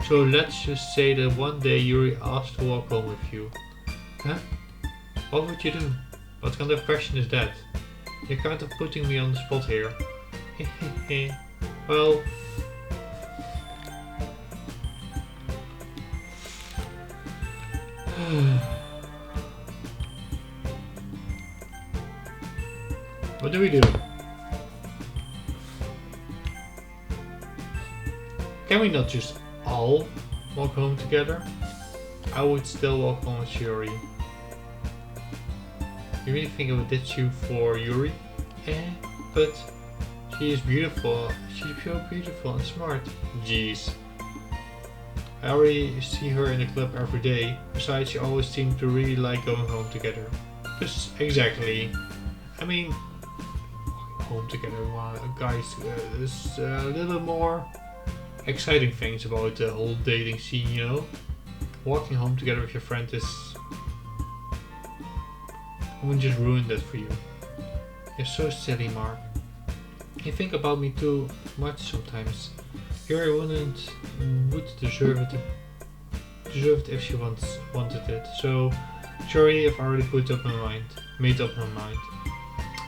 [SPEAKER 2] So let's just say that one day Yuri asked to walk home with you. Huh? What would you do? What kind of question is that? You're kind of putting me on the spot here. Well... What do we do? Can we not just all walk home together? I would still walk home with Yuri. You really think I would ditch you for Yuri? But she is beautiful. She's so beautiful and smart. Jeez. I already see her in the club every day. Besides, she always seems to really like going home together. Just exactly. Home together, guys. There's a little more exciting things about the whole dating scene, you know? Walking home together with your friend is... I wouldn't just ruin that for you. You're so silly, Mark. You think about me too much sometimes. Yuri would deserve it if she wanted it. So, sorry if I already made up my mind.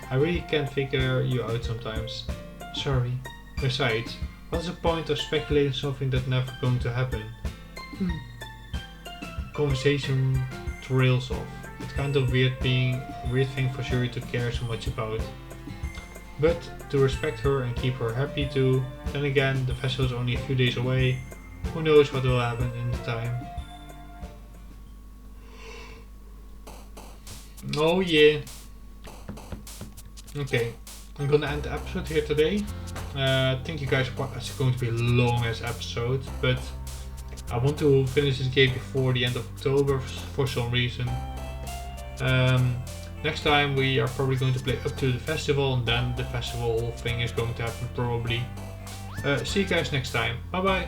[SPEAKER 2] I really can't figure you out sometimes. Sorry. Besides, what's the point of speculating something that's never going to happen? Conversation trails off. It's kind of weird thing for Yuri to care so much about. But to respect her and keep her happy too. Then again, the festival is only a few days away. Who knows what will happen in the time. Oh yeah. Okay, I'm gonna end the episode here today. I think you guys it's going to be a long ass episode, but I want to finish this game before the end of October for some reason. Next time we are probably going to play up to the festival, and then the festival thing is going to happen probably. See you guys next time. Bye bye.